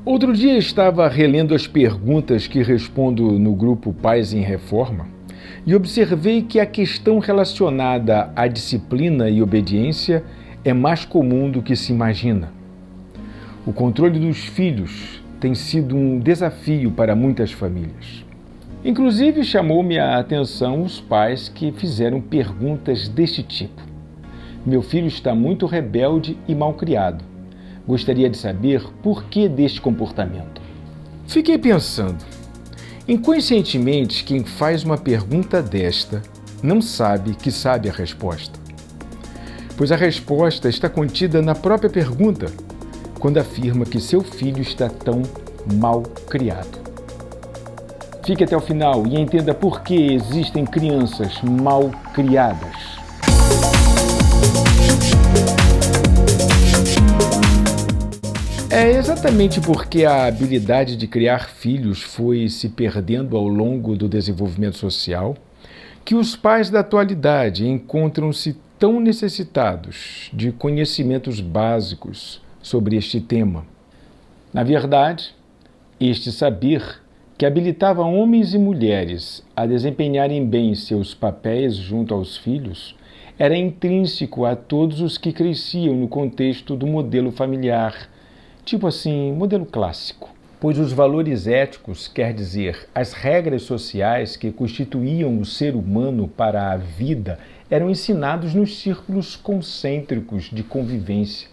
Outro dia estava relendo as perguntas que respondo no grupo Pais em Reforma e observei que a questão relacionada à disciplina e obediência é mais comum do que se imagina. O controle dos filhos tem sido um desafio para muitas famílias. Inclusive, chamou-me a atenção os pais que fizeram perguntas deste tipo. Meu filho está muito rebelde e malcriado. Gostaria de saber por que deste comportamento. Fiquei pensando. Inconscientemente, quem faz uma pergunta desta não sabe que sabe a resposta. Pois a resposta está contida na própria pergunta, quando afirma que seu filho está tão mal criado. Fique até o final e entenda por que existem crianças mal criadas. É exatamente porque a habilidade de criar filhos foi se perdendo ao longo do desenvolvimento social que os pais da atualidade encontram-se tão necessitados de conhecimentos básicos sobre este tema. Na verdade, este saber que habilitava homens e mulheres a desempenharem bem seus papéis junto aos filhos era intrínseco a todos os que cresciam no contexto do modelo familiar, tipo assim, modelo clássico. Pois os valores éticos, quer dizer, as regras sociais que constituíam o ser humano para a vida, eram ensinados nos círculos concêntricos de convivência.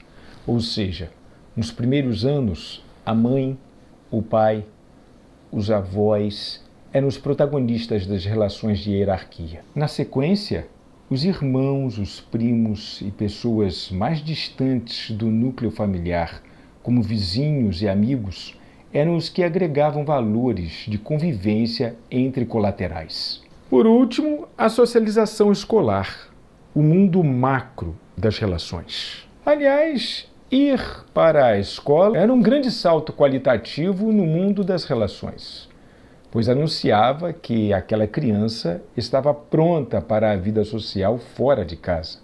Ou seja, nos primeiros anos, a mãe, o pai, os avós eram os protagonistas das relações de hierarquia. Na sequência, os irmãos, os primos e pessoas mais distantes do núcleo familiar, como vizinhos e amigos, eram os que agregavam valores de convivência entre colaterais. Por último, a socialização escolar, o mundo macro das relações. Aliás, ir para a escola era um grande salto qualitativo no mundo das relações, pois anunciava que aquela criança estava pronta para a vida social fora de casa.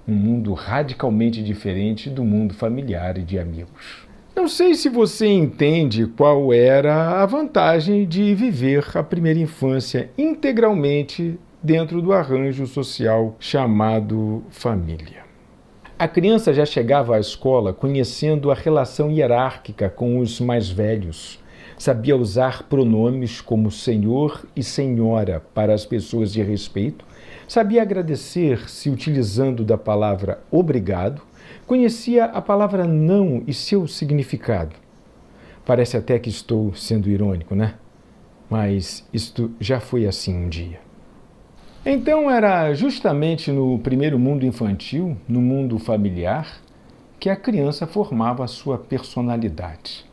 Um mundo radicalmente diferente do mundo familiar e de amigos. Não sei se você entende qual era a vantagem de viver a primeira infância integralmente dentro do arranjo social chamado família. A criança já chegava à escola conhecendo a relação hierárquica com os mais velhos. Sabia usar pronomes como senhor e senhora para as pessoas de respeito. Sabia agradecer se utilizando da palavra obrigado. Conhecia a palavra não e seu significado. Parece até que estou sendo irônico, né? Mas isto já foi assim um dia. Então era justamente no primeiro mundo infantil, no mundo familiar, que a criança formava a sua personalidade.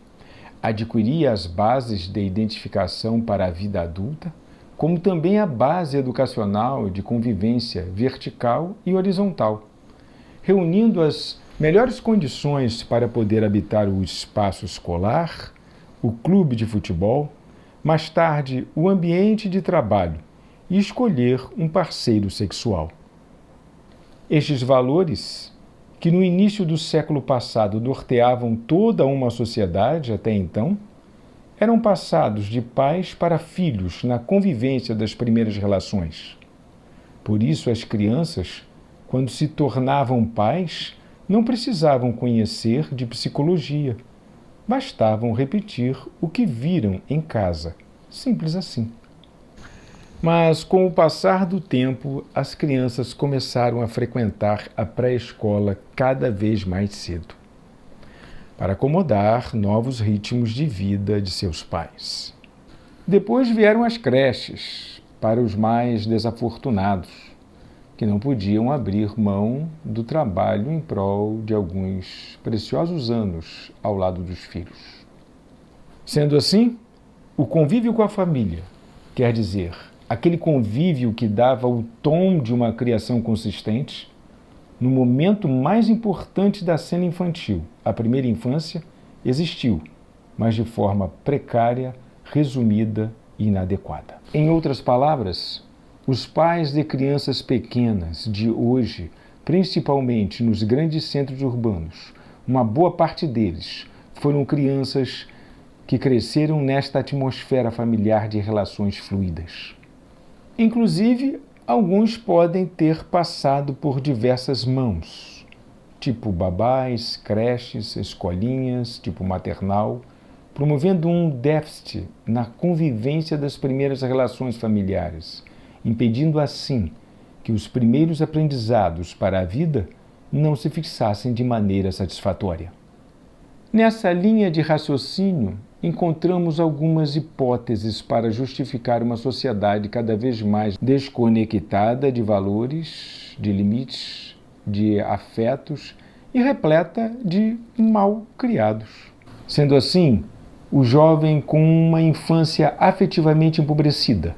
Adquiria as bases de identificação para a vida adulta, como também a base educacional de convivência vertical e horizontal, reunindo as melhores condições para poder habitar o espaço escolar, o clube de futebol, mais tarde o ambiente de trabalho e escolher um parceiro sexual. Estes valores, que no início do século passado norteavam toda uma sociedade até então, eram passados de pais para filhos na convivência das primeiras relações. Por isso, as crianças, quando se tornavam pais, não precisavam conhecer de psicologia. Bastavam repetir o que viram em casa. Simples assim. Mas, com o passar do tempo, as crianças começaram a frequentar a pré-escola cada vez mais cedo, para acomodar novos ritmos de vida de seus pais. Depois vieram as creches, para os mais desafortunados, que não podiam abrir mão do trabalho em prol de alguns preciosos anos ao lado dos filhos. Sendo assim, o convívio com a família, quer dizer, aquele convívio que dava o tom de uma criação consistente, no momento mais importante da cena infantil, a primeira infância, existiu, mas de forma precária, resumida e inadequada. Em outras palavras, os pais de crianças pequenas de hoje, principalmente nos grandes centros urbanos, uma boa parte deles foram crianças que cresceram nesta atmosfera familiar de relações fluidas. Inclusive, alguns podem ter passado por diversas mãos, tipo babás, creches, escolinhas, tipo maternal, promovendo um déficit na convivência das primeiras relações familiares, impedindo assim que os primeiros aprendizados para a vida não se fixassem de maneira satisfatória. Nessa linha de raciocínio, encontramos algumas hipóteses para justificar uma sociedade cada vez mais desconectada de valores, de limites, de afetos e repleta de mal criados. Sendo assim, o jovem com uma infância afetivamente empobrecida,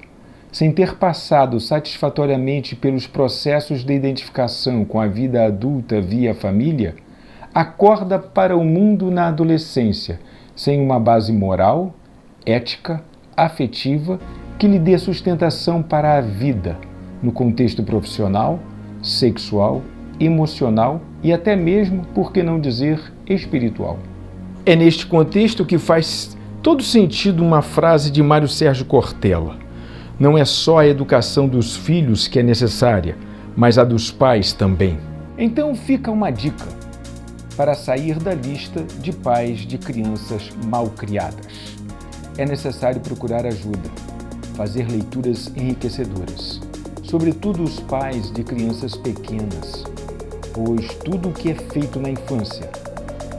sem ter passado satisfatoriamente pelos processos de identificação com a vida adulta via família, acorda para o mundo na adolescência, sem uma base moral, ética, afetiva, que lhe dê sustentação para a vida, no contexto profissional, sexual, emocional e até mesmo, por que não dizer, espiritual. É neste contexto que faz todo sentido uma frase de Mário Sérgio Cortella. Não é só a educação dos filhos que é necessária, mas a dos pais também. Então fica uma dica para sair da lista de pais de crianças mal criadas. É necessário procurar ajuda, fazer leituras enriquecedoras, sobretudo os pais de crianças pequenas, pois tudo o que é feito na infância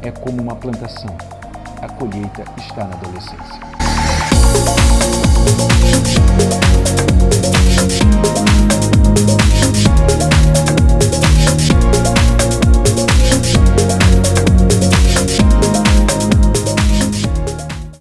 é como uma plantação. A colheita está na adolescência.